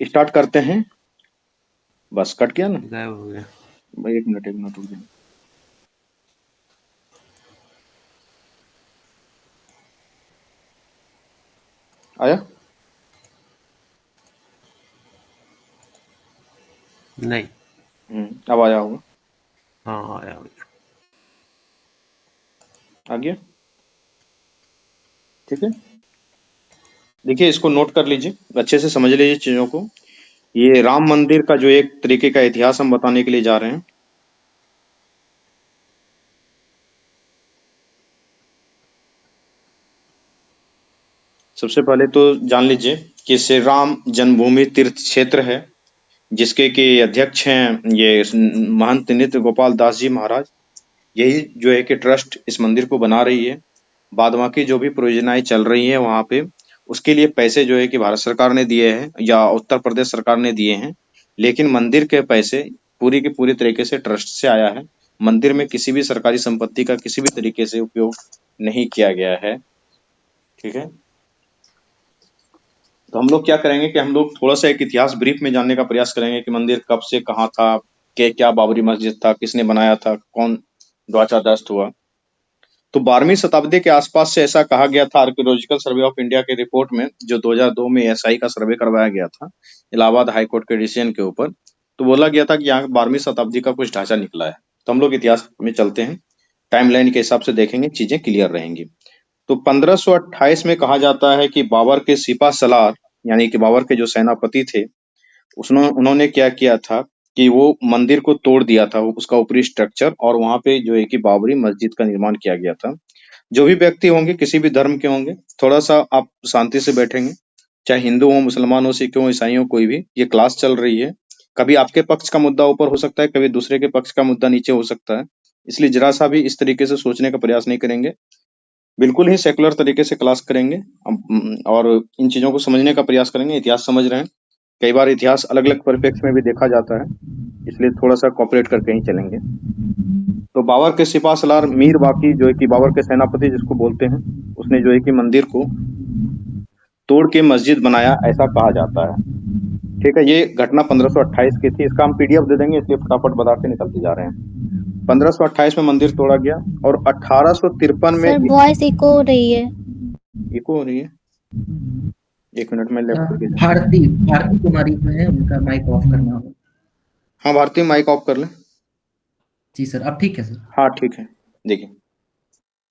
Start करते हैं। बस कट गया ना। गायब हो गया। भाई एक मिनट रुक जाए। आया। नहीं। अब आया होगा। हाँ आया भैया। आ गया। ठीक है। देखिए इसको नोट कर लीजिए, अच्छे से समझ लीजिए चीजों को। ये राम मंदिर का जो एक तरीके का इतिहास हम बताने के लिए जा रहे हैं। सबसे पहले तो जान लीजिए कि श्री राम जन्मभूमि तीर्थ क्षेत्र है, जिसके के अध्यक्ष हैं ये महंत नित्य गोपाल दास जी महाराज। यही जो है कि ट्रस्ट इस मंदिर को बना रही है। बाद बाकी जो भी परियोजनाएं चल रही हैं वहाँ पे, उसके लिए पैसे जो है कि भारत सरकार ने दिए हैं या उत्तर प्रदेश सरकार ने दिए हैं। लेकिन मंदिर के पैसे पूरी की पूरी तरीके से ट्रस्ट से आया है। मंदिर में किसी भी सरकारी संपत्ति का किसी भी तरीके से उपयोग नहीं किया गया है। ठीक है। तो हम लोग क्या करेंगे कि हम लोग थोड़ा सा एक इतिहास ब्रीफ में जानने का प्रयास करेंगे कि मंदिर कब से कहाँ था, क्या बाबरी मस्जिद था, किसने बनाया था, कौन ध्वजादस्त हुआ। तो 12वीं शताब्दी के आसपास से ऐसा कहा गया था आर्कियोलॉजिकल सर्वे ऑफ इंडिया के रिपोर्ट में, जो 2002 में एएसआई का सर्वे करवाया गया था इलाहाबाद हाई कोर्ट के डिसीजन के ऊपर। तो बोला गया था कि यहाँ 12वीं शताब्दी का कुछ ढांचा निकला है। तो हम लोग इतिहास में चलते हैं, टाइमलाइन के हिसाब से देखेंगे, चीजें क्लियर रहेंगी। तो 1528 में कहा जाता है कि बाबर के सिपा सलार, यानी कि बाबर के जो सेनापति थे, उन्होंने क्या किया था कि वो मंदिर को तोड़ दिया था, उसका ऊपरी स्ट्रक्चर, और वहां पे जो है कि बाबरी मस्जिद का निर्माण किया गया था। जो भी व्यक्ति होंगे, किसी भी धर्म के होंगे, थोड़ा सा आप शांति से बैठेंगे। चाहे हिंदू हो, मुसलमान हो, सिख हो, ईसाई हो, कोई भी, ये क्लास चल रही है। कभी आपके पक्ष का मुद्दा ऊपर हो सकता है, कभी दूसरे के पक्ष का मुद्दा नीचे हो सकता है। इसलिए जरा सा भी इस तरीके से सोचने का प्रयास नहीं करेंगे, बिल्कुल ही सेकुलर तरीके से क्लास करेंगे। और इन चीजों को समझने का प्रयास करेंगे। इतिहास समझ रहे हैं, कई बार इतिहास अलग अलग परिप्रेक्ष्य में भी देखा जाता है, इसलिए थोड़ा सा कॉपरेट करके ही चलेंगे। तो बाबर के सिपा सलार मीर बाकी, जो है कि बाबर के सेनापति जिसको बोलते हैं, उसने जो है कि मंदिर को तोड़ के मस्जिद बनाया, ऐसा कहा जाता है। ठीक है। ये घटना 1528 की थी। इसका हम पीडीएफ दे देंगे, इसलिए फटाफट बता के निकलते जा रहे हैं। 1528 में मंदिर तोड़ा गया और 1853 में सर वॉइस इको हो रही है। इको हो रही है। एक मिनट में लेफ्ट करके जाऊँ। भारती भारती कुमारी जो है उनका माइक ऑफ करना होगा। हाँ भारती, माइक ऑफ कर ले। जी सर, अब ठीक है सर। हाँ ठीक है। देखिए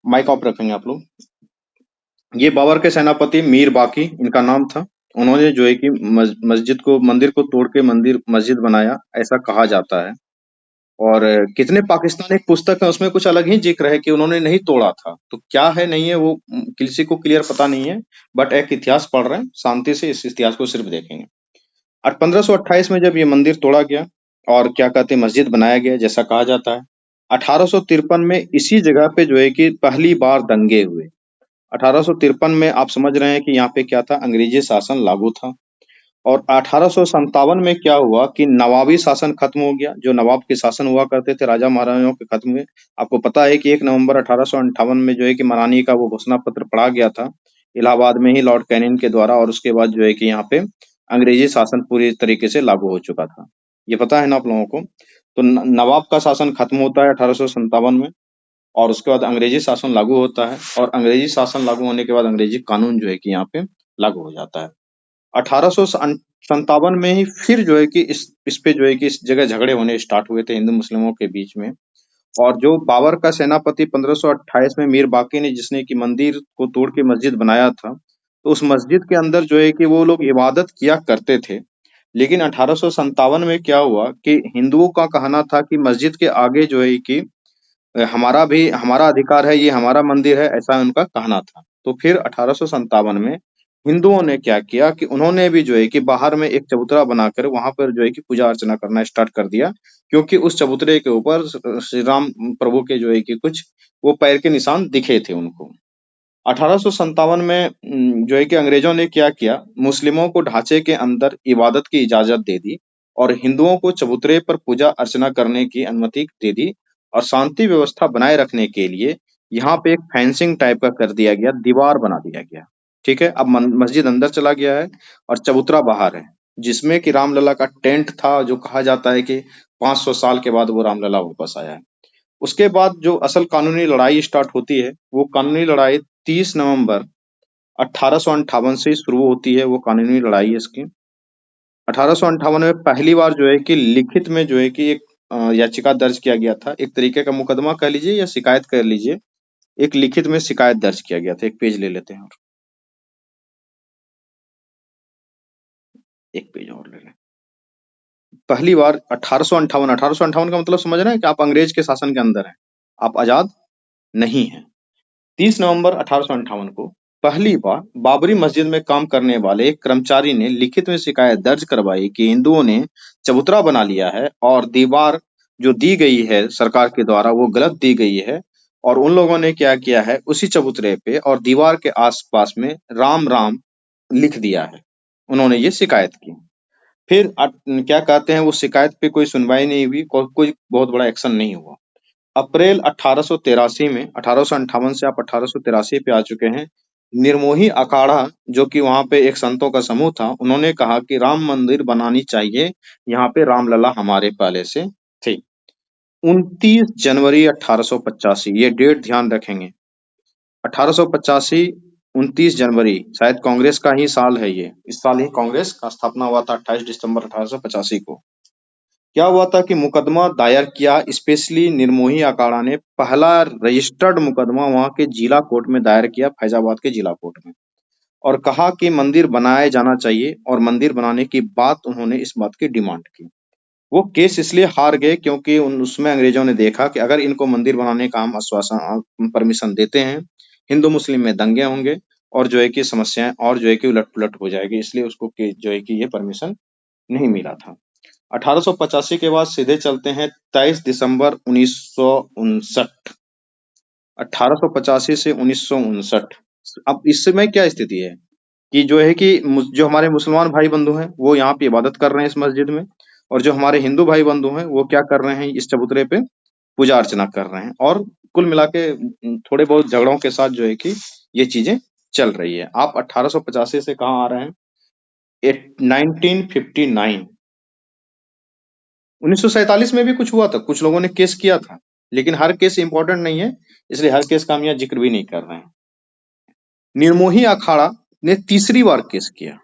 माइक ऑफ रखेंगे आप लोग। ये बाबर के सेनापति मीर बाकी इनका नाम था। उन्होंने जो है कि मंदिर को तोड़ के मस्जिद बनाया, ऐसा कहा जाता है। और कितने पाकिस्तान एक पुस्तक है, उसमें कुछ अलग ही जिक्र है कि उन्होंने नहीं तोड़ा था। तो क्या है नहीं है वो किसी को क्लियर पता नहीं है, बट एक इतिहास पढ़ रहे हैं, शांति से इस इतिहास को सिर्फ देखेंगे। 1528 में जब ये मंदिर तोड़ा गया और क्या कहते हैं मस्जिद बनाया गया जैसा कहा जाता है, 1853 में इसी जगह पे जो है कि पहली बार दंगे हुए। 1853 में आप समझ रहे हैं कि यहाँ पे क्या था, अंग्रेजी शासन लागू था। और 1857 में क्या हुआ कि नवाबी शासन खत्म हो गया। जो नवाब के शासन हुआ करते थे, राजा महाराजाओं के, खत्म हुए। आपको पता है कि 1 नवंबर 1858 में जो है कि मरानी का वो घोषणा पत्र पढ़ा गया था इलाहाबाद में ही लॉर्ड कैनिंग के द्वारा, और उसके बाद जो है कि यहाँ पे अंग्रेजी शासन पूरी तरीके से लागू हो चुका था। ये पता है ना आप लोगों को। तो नवाब का शासन खत्म होता है 1857 में, और उसके बाद अंग्रेजी शासन लागू होता है। और अंग्रेजी शासन लागू होने के बाद अंग्रेजी कानून जो है कि यहाँ पे लागू हो जाता है। 1857 में ही फिर जो है कि इस पे जो है कि इस जगह झगड़े होने स्टार्ट हुए थे हिंदू मुस्लिमों के बीच में। और जो बाबर का सेनापति 1528 में मीर बाकी ने, जिसने कि मंदिर को तोड़ के मस्जिद बनाया था, तो उस मस्जिद के अंदर जो है कि वो लोग इबादत किया करते थे। लेकिन 1857 में क्या हुआ कि हिंदुओं का कहना था कि मस्जिद के आगे जो है कि हमारा अधिकार है, ये हमारा मंदिर है, ऐसा उनका कहना था। तो फिर 1857 में हिंदुओं ने क्या किया कि उन्होंने भी जो है कि बाहर में एक चबूतरा बनाकर वहां पर जो है कि पूजा अर्चना करना स्टार्ट कर दिया, क्योंकि उस चबूतरे के ऊपर श्री राम प्रभु के जो है कि कुछ वो पैर के निशान दिखे थे उनको। 1857 में जो है कि अंग्रेजों ने क्या किया, मुस्लिमों को ढांचे के अंदर इबादत की इजाजत दे दी और हिंदुओं को चबूतरे पर पूजा अर्चना करने की अनुमति दे दी। और शांति व्यवस्था बनाए रखने के लिए यहाँ पे एक फेंसिंग टाइप का कर दिया गया, दीवार बना दिया गया। ठीक है। अब मस्जिद अंदर चला गया है और चबूतरा बाहर है। जिसमें कि रामलला का टेंट था, जो कहा जाता है कि 500 साल के बाद वो रामलला वापस आया है। उसके बाद जो असल कानूनी लड़ाई स्टार्ट होती है, वो कानूनी लड़ाई 30 नवंबर 1858 से शुरू होती है। वो कानूनी लड़ाई इसकी 1858 में पहली बार जो है कि लिखित में जो है कि एक याचिका दर्ज किया गया था। एक तरीके का मुकदमा कह लीजिए या शिकायत कह लीजिए। एक लिखित में शिकायत दर्ज किया गया था। एक पेज ले लेते हैं और एक पेज और ले लें। पहली बार 1858 का मतलब समझ रहे हैं कि आप अंग्रेज के शासन के अंदर हैं, आप आजाद नहीं हैं। 30 नवंबर 1858 को पहली बार बाबरी मस्जिद में काम करने वाले एक कर्मचारी ने लिखित में शिकायत दर्ज करवाई कि हिंदुओं ने चबूतरा बना लिया है और दीवार जो दी गई है सरकार के द्वारा वो गलत दी गई है, और उन लोगों ने क्या किया है, उसी चबूतरे पे और दीवार के आसपास में राम राम लिख दिया है। उन्होंने ये शिकायत की। फिर क्या कहते हैं, वो शिकायत पे कोई सुनवाई नहीं हुई, कोई बहुत बड़ा एक्शन नहीं हुआ। अप्रैल 1883 में 1858 से आप 1883 पे आ चुके हैं। निर्मोही अखाड़ा, जो कि वहां पे एक संतों का समूह था, उन्होंने कहा कि राम मंदिर बनानी चाहिए, यहाँ पे रामलला हमारे पहले से थे। 29 जनवरी 1885, ये डेट ध्यान रखेंगे। 1885 29 जनवरी, शायद कांग्रेस का ही साल है ये। इस साल ही कांग्रेस का स्थापना हुआ था 28 दिसंबर 1885 को। क्या हुआ था कि मुकदमा दायर किया, स्पेशली निर्मोही अखाड़ा ने पहला रजिस्टर्ड मुकदमा वहां के जिला कोर्ट में दायर किया, फैजाबाद के जिला कोर्ट में, और कहा कि मंदिर बनाया जाना चाहिए, और मंदिर बनाने की बात उन्होंने इस बात की डिमांड की। वो केस इसलिए हार गए क्योंकि उसमें अंग्रेजों ने देखा कि अगर इनको मंदिर बनाने का हम आश्वासन परमिशन देते हैं, हिंदू मुस्लिम में दंगे होंगे और जो है कि समस्याएं और जो है कि उलट पुलट हो जाएगी, इसलिए उसको जो है कि ये परमिशन नहीं मिला था। 1885 के बाद सीधे चलते हैं 23 दिसंबर 1959। 1885 से 1959। अब इस समय क्या स्थिति है कि जो है कि जो हमारे मुसलमान भाई बंधु हैं वो यहाँ पे इबादत कर रहे हैं इस मस्जिद में, और जो हमारे हिंदू भाई बंधु हैं वो क्या कर रहे हैं, इस चबूतरे पे पूजा अर्चना कर रहे हैं, और कुल मिला के थोड़े बहुत झगड़ों के साथ जो है कि ये चीजें चल रही है। आप 1885 से कहाँ आ रहे हैं, 1959। 1947 में भी कुछ हुआ था, कुछ लोगों ने केस किया था, लेकिन हर केस इंपॉर्टेंट नहीं है, इसलिए हर केस का हम यहाँ जिक्र भी नहीं कर रहे हैं। निर्मोही अखाड़ा ने तीसरी बार केस किया,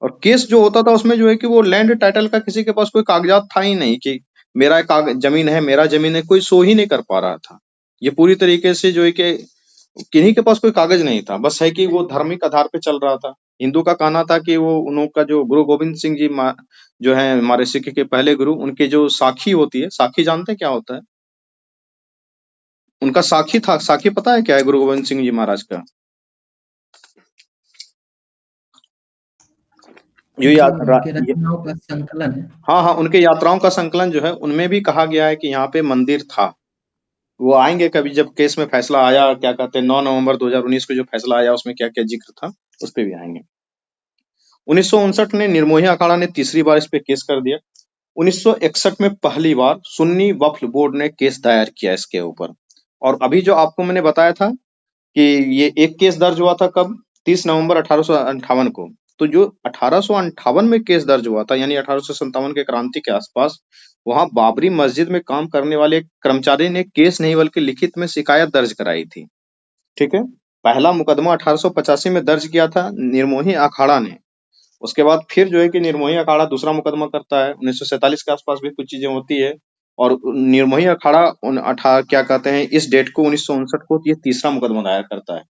और केस जो होता था उसमें जो है कि वो लैंड टाइटल का किसी के पास कोई कागजात था ही नहीं कि मेरा जमीन है, मेरा जमीन है, कोई सो ही नहीं कर पा रहा था। ये पूरी तरीके से जो है कि किन्हीं के पास कोई कागज नहीं था, बस है कि वो धार्मिक आधार पे चल रहा था। हिंदू का कहना था कि वो उनका जो गुरु गोविंद सिंह जी जो है हमारे सिख के पहले गुरु, उनके जो साखी होती है, साखी जानते हैं क्या होता है? उनका साखी था, साखी पता है क्या है गुरु गोविंद सिंह जी महाराज का? जो जो उनके रचनाओं का संकलन है। हाँ, उनके यात्राओं का संकलन जो है, उनमें भी कहा गया है कि यहाँ पे मंदिर था। वो आएंगे कभी जब केस में फैसला आया, क्या कहते हैं 9 नवंबर 2019 को जो फैसला आया उसमें क्या क्या जिक्र था, उस पर भी आएंगे। 1959 में निर्मोही अखाड़ा ने तीसरी बार इस पे केस कर दिया। 1961 में पहली बार सुन्नी वक्फ बोर्ड ने केस दायर किया इसके ऊपर। और अभी जो आपको मैंने बताया था कि ये एक केस दर्ज हुआ था कब, 30 नवंबर 1858 को। तो जो 1858 में केस दर्ज हुआ था, यानी 1857 के क्रांति के आसपास, वहां बाबरी मस्जिद में काम करने वाले कर्मचारी ने केस नहीं बल्कि लिखित में शिकायत दर्ज कराई थी। ठीक है, पहला मुकदमा 1885 में दर्ज किया था निर्मोही अखाड़ा ने। उसके बाद फिर जो है कि निर्मोही अखाड़ा दूसरा मुकदमा करता है। 1947 के आसपास भी कुछ चीजें होती है, और निर्मोही अखाड़ा क्या कहते हैं, इस डेट को 1959 को ये तीसरा मुकदमा दायर करता है।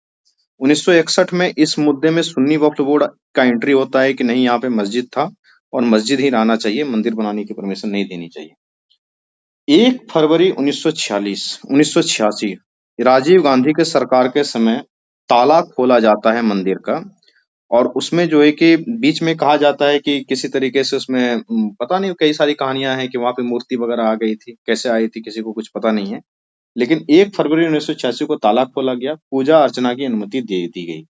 1961 में इस मुद्दे में सुन्नी वक्फ बोर्ड का एंट्री होता है कि नहीं, यहाँ पे मस्जिद था और मस्जिद ही रहना चाहिए, मंदिर बनाने की परमिशन नहीं देनी चाहिए। 1 फरवरी 1986 राजीव गांधी के सरकार के समय ताला खोला जाता है मंदिर का, और उसमें जो है कि बीच में कहा जाता है कि किसी तरीके से उसमें पता नहीं, कई सारी कहानियां हैं कि वहां पे मूर्ति वगैरह आ गई थी, कैसे आई थी किसी को कुछ पता नहीं है, लेकिन 1 फरवरी 1986 को ताला खोला गया, पूजा अर्चना की अनुमति दे दी गई।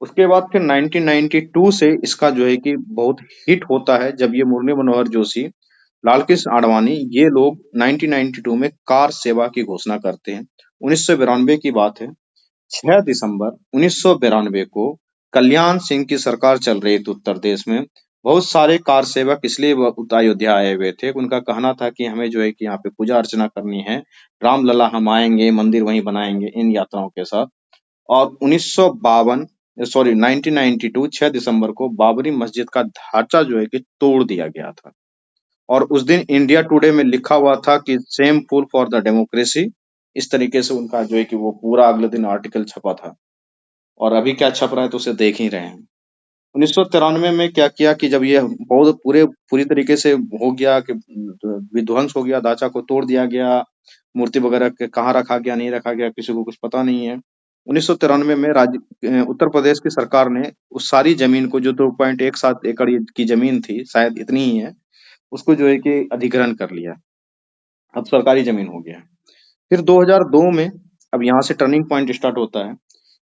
उसके बाद फिर 1992 से इसका जो है कि बहुत हिट होता है, जब ये मुरली मनोहर जोशी, लाल कृष्ण आडवाणी, ये लोग 1992 में कार सेवा की घोषणा करते हैं। 1992 की बात है, 6 दिसंबर 1992 को कल्याण सिंह की सरकार चल रही थी उत्तर प्रदेश में, बहुत सारे कार सेवक इसलिए अयोध्या आए हुए थे। उनका कहना था कि हमें जो है कि यहाँ पे पूजा अर्चना करनी है, रामलला हम आएंगे, मंदिर वहीं बनाएंगे इन यात्राओं के साथ। और 1992 6 दिसंबर को बाबरी मस्जिद का ढांचा जो है कि तोड़ दिया गया था। और उस दिन इंडिया टुडे में लिखा हुआ था कि same full for the democracy. इस तरीके से उनका जो है कि वो पूरा अगले दिन आर्टिकल छपा था। और अभी क्या छप रहा है तो उसे देख ही रहे हैं। 1993 में क्या किया कि जब ये बहुत पूरी तरीके से हो गया कि विध्वंस हो गया, ढांचा को तोड़ दिया गया, मूर्ति वगैरह के कहाँ रखा गया नहीं रखा गया किसी को कुछ पता नहीं है। 1993 में उत्तर प्रदेश की सरकार ने उस सारी जमीन को जो 2.17 एकड़ की जमीन थी, शायद इतनी ही है, उसको जो है कि अधिग्रहण कर लिया। अब सरकारी जमीन हो गया। फिर 2002 में अब यहाँ से टर्निंग पॉइंट स्टार्ट होता है।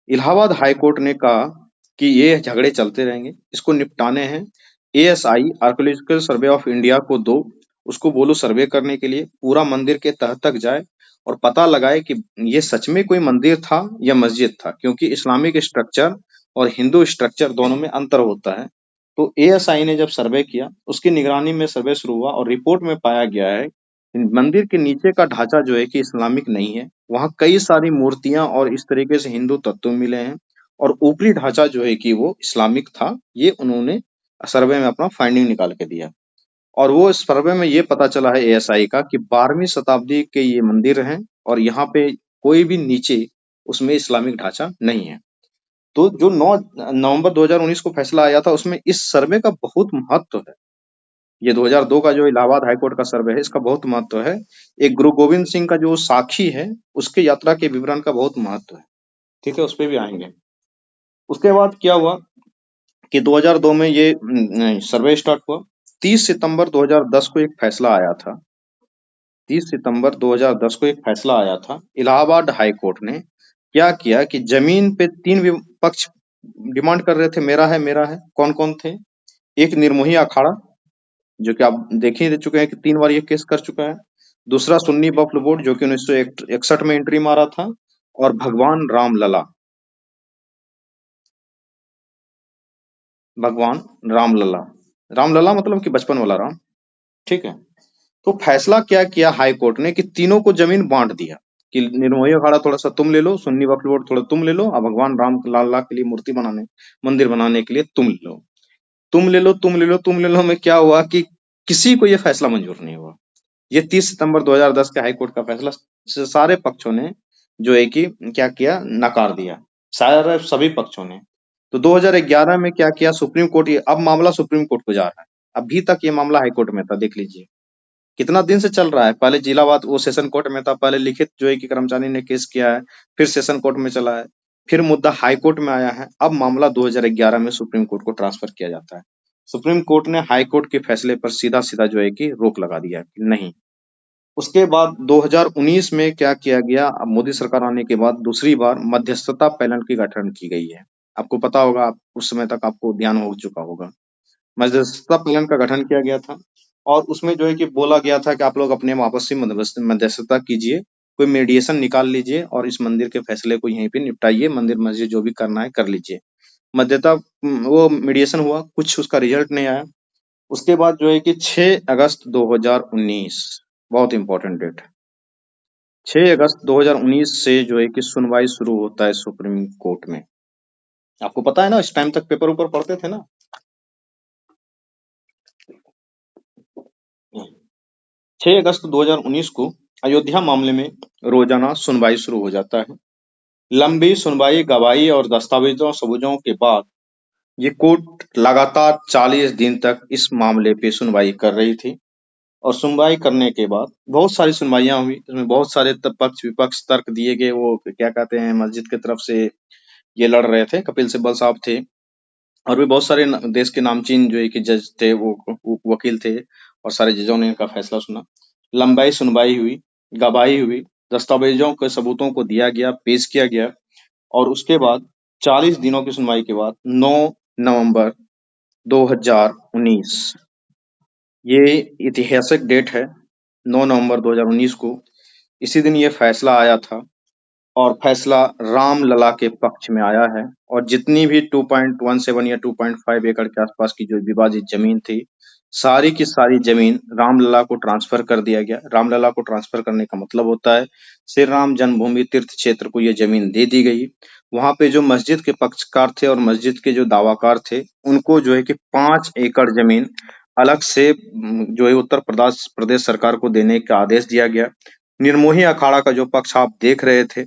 इलाहाबाद हाई कोर्ट ने कहा कि ये झगड़े चलते रहेंगे, इसको निपटाने हैं। ASI archaeological survey of India को दो, उसको बोलो सर्वे करने के लिए, पूरा मंदिर के तह तक जाए और पता लगाए कि ये सच में कोई मंदिर था या मस्जिद था, क्योंकि इस्लामिक स्ट्रक्चर और हिंदू स्ट्रक्चर दोनों में अंतर होता है। तो एएसआई ने जब सर्वे किया, उसकी निगरानी में सर्वे शुरू हुआ और रिपोर्ट में पाया गया है मंदिर के नीचे का ढांचा जो है कि इस्लामिक नहीं है। वहाँ कई सारी मूर्तियां और इस तरीके से हिंदू तत्व मिले हैं और ऊपरी ढांचा जो है कि वो इस्लामिक था। ये उन्होंने सर्वे में अपना फाइंडिंग निकाल के दिया। और वो इस सर्वे में ये पता चला है एएसआई का कि 12वीं शताब्दी के ये मंदिर हैं और यहाँ पे कोई भी नीचे उसमें इस्लामिक ढांचा नहीं है। तो जो 9 नवंबर 2019 को फैसला आया था, उसमें इस सर्वे का बहुत महत्व है। ये 2002 का जो इलाहाबाद हाई कोर्ट का सर्वे है, इसका बहुत महत्व है। एक गुरु गोविंद सिंह का जो साक्षी है, उसके यात्रा के विवरण का बहुत महत्व है। ठीक है, उस पे भी आएंगे। उसके बाद क्या हुआ कि 2002 में ये सर्वे स्टार्ट हुआ। 30 सितंबर 2010 को एक फैसला आया था। 30 सितंबर 2010 को एक फैसला आया था। इलाहाबाद हाई कोर्ट ने क्या किया कि जमीन पे 3 पक्ष डिमांड कर रहे थे, मेरा है मेरा है। कौन कौन थे? एक निर्मोही अखाड़ा, जो कि आप देख ही चुके हैं कि 3 बार ये केस कर चुका है। दूसरा सुन्नी वक्फ बोर्ड, जो कि 1961 में एंट्री मारा था। और भगवान रामलला, भगवान रामलला, रामलला मतलब कि बचपन वाला राम। ठीक है, तो फैसला क्या किया हाई कोर्ट ने कि तीनों को जमीन बांट दिया कि निर्मोही अखाड़ा थोड़ा सा तुम ले लो, सुन्नी वक्फ बोर्ड थोड़ा तुम ले लो, और भगवान राम लाला के लिए मूर्ति बनाने, मंदिर बनाने के लिए तुम ले लो। तुम ले लो तुम ले लो तुम ले लो में क्या हुआ कि किसी को ये फैसला मंजूर नहीं हुआ। ये 30 सितंबर 2010 के हाई कोर्ट का फैसला सारे पक्षों ने जो है कि क्या किया, नकार दिया, सारे सभी पक्षों ने। तो 2011 में क्या किया सुप्रीम कोर्ट, अब मामला सुप्रीम कोर्ट को जा रहा है। अभी तक ये मामला हाई कोर्ट में था, देख लीजिए कितना दिन से चल रहा है। पहले जिलावाद वो सेशन कोर्ट में था, पहले लिखित जो है कि कर्मचारी ने केस किया है, फिर सेशन कोर्ट में चला है, फिर मुद्दा हाई कोर्ट में आया है। अब मामला 2011 में सुप्रीम कोर्ट को ट्रांसफर किया जाता है। सुप्रीम कोर्ट ने हाई कोर्ट के फैसले पर सीधा सीधा जो है कि रोक लगा दिया कि नहीं। उसके बाद 2019 में क्या किया गया, अब मोदी सरकार आने के बाद दूसरी बार मध्यस्थता पैनल की गठन की गई है। आपको पता होगा, उस समय तक आपको ध्यान हो चुका होगा। मध्यस्थता पैनल का गठन किया गया था और उसमें जो है कि बोला गया था कि आप लोग अपने आपस में मध्यस्थता कीजिए, कोई मीडिएशन निकाल लीजिए और इस मंदिर के फैसले को यहीं पे निपटाइए, मंदिर मस्जिद जो भी करना है कर लीजिए। मध्यता वो मीडिएशन हुआ, कुछ उसका रिजल्ट नहीं आया। उसके बाद जो है कि 6 अगस्त 2019, बहुत इंपॉर्टेंट डेट, 6 अगस्त 2019 से जो है कि सुनवाई शुरू होता है सुप्रीम कोर्ट में। आपको पता है ना, इस टाइम तक पेपर ऊपर पढ़ते थे ना। 6 अगस्त 2019 को अयोध्या मामले में रोजाना सुनवाई शुरू हो जाता है। लंबी सुनवाई, गवाही और दस्तावेजों सबूतों के बाद ये कोर्ट लगातार 40 दिन तक इस मामले पे सुनवाई कर रही थी। और सुनवाई करने के बाद बहुत सारी सुनवाइयां हुई, इसमें बहुत सारे पक्ष विपक्ष तर्क दिए गए। वो क्या कहते हैं, मस्जिद की तरफ से ये लड़ रहे थे, कपिल सिब्बल साहब थे, और भी बहुत सारे देश के नामचीन जो है कि जज थे, वो वकील थे, और सारे जजों ने इनका फैसला सुना। लंबाई सुनवाई हुई, गवाही हुई, दस्तावेजों के सबूतों को दिया गया, पेश किया गया। और उसके बाद 40 दिनों की सुनवाई के बाद 9 नवंबर 2019, ये ऐतिहासिक डेट है, 9 नवंबर 2019 को इसी दिन ये फैसला आया था और फैसला रामलला के पक्ष में आया है। और जितनी भी 2.17 या 2.5 एकड़ के आसपास की जो विवादित जमीन थी, सारी की सारी जमीन रामलला को ट्रांसफर कर दिया गया। रामलला को ट्रांसफर करने का मतलब होता है श्री राम जन्मभूमि तीर्थ क्षेत्र को ये जमीन दे दी गई। वहां पे जो मस्जिद के पक्षकार थे और मस्जिद के जो दावाकार थे, उनको जो है कि 5 एकड़ जमीन अलग से जो है उत्तर प्रदेश प्रदेश सरकार को देने का आदेश दिया गया। निर्मोही अखाड़ा का जो पक्ष आप देख रहे थे,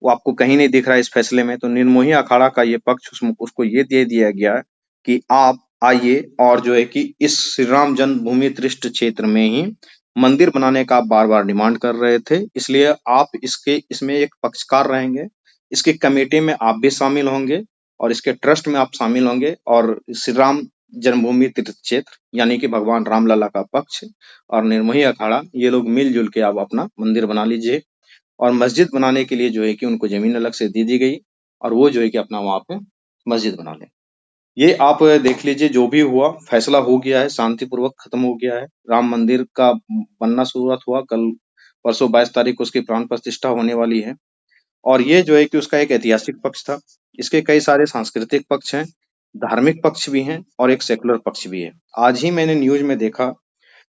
वो आपको कहीं नहीं दिख रहा है इस फैसले में। तो निर्मोही अखाड़ा का ये पक्ष उसको ये दे दिया गया कि आप आइए और जो है कि इस श्री राम जन्मभूमि तीर्थ क्षेत्र में ही मंदिर बनाने का आप बार-बार डिमांड कर रहे थे, इसलिए आप इसमें एक पक्षकार रहेंगे। इसकी कमेटी में आप भी शामिल होंगे और इसके ट्रस्ट में आप शामिल होंगे और श्री राम जन्मभूमि तीर्थ क्षेत्र यानी कि भगवान रामलला का पक्ष और निर्मोही अखाड़ा, ये लोग मिलजुल के आप अपना मंदिर बना लीजिए। और मस्जिद बनाने के लिए जो है कि उनको जमीन अलग से दे दी गई और वो जो है कि अपना वहां पे मस्जिद बना लें। ये आप देख लीजिए, जो भी हुआ फैसला हो गया है, शांतिपूर्वक खत्म हो गया है। राम मंदिर का बनना शुरुआत हुआ कल, परसों 22 तारीख को उसकी प्राण प्रतिष्ठा होने वाली है। और ये जो है कि उसका एक ऐतिहासिक पक्ष था। इसके कई सारे सांस्कृतिक पक्ष हैं, धार्मिक पक्ष भी हैं और एक सेकुलर पक्ष भी है। आज ही मैंने न्यूज में देखा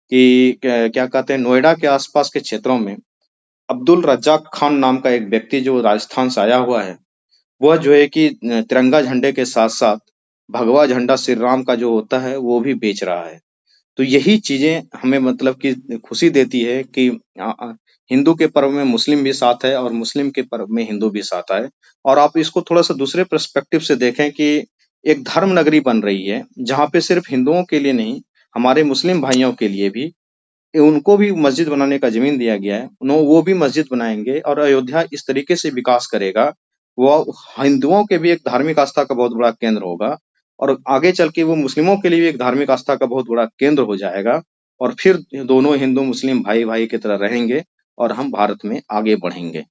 कि क्या कहते हैं, नोएडा के आसपास के क्षेत्रों में अब्दुल रज्जाक खान नाम का एक व्यक्ति जो राजस्थान से आया हुआ है, वह जो है कि तिरंगा झंडे के साथ-साथ भगवा झंडा श्री राम का जो होता है, वो भी बेच रहा है। तो यही चीज़ें हमें मतलब कि खुशी देती है कि हिंदू के पर्व में मुस्लिम भी साथ है और मुस्लिम के पर्व में हिंदू भी साथ आए। और आप इसको थोड़ा-सा दूसरे पर्सपेक्टिव से देखें कि एक धर्म नगरी बन रही है, जहाँ पे सिर्फ हिंदुओं के लिए नहीं, हमारे मुस्लिम भाइयों के लिए भी उनको भी मस्जिद बनाने का ज़मीन दिया गया है। वो भी मस्जिद बनाएँगे और अयोध्या इस तरीके से विकास करेगा, वो हिंदुओं के भी एक धार्मिक आस्था का बहुत बड़ा केंद्र होगा और आगे चल के वो मुस्लिमों के लिए भी एक धार्मिक आस्था का बहुत बड़ा केंद्र हो जाएगा और फिर दोनों हिंदू-मुस्लिम भाई-भाई की तरह रहेंगे और हम भारत में आगे बढ़ेंगे।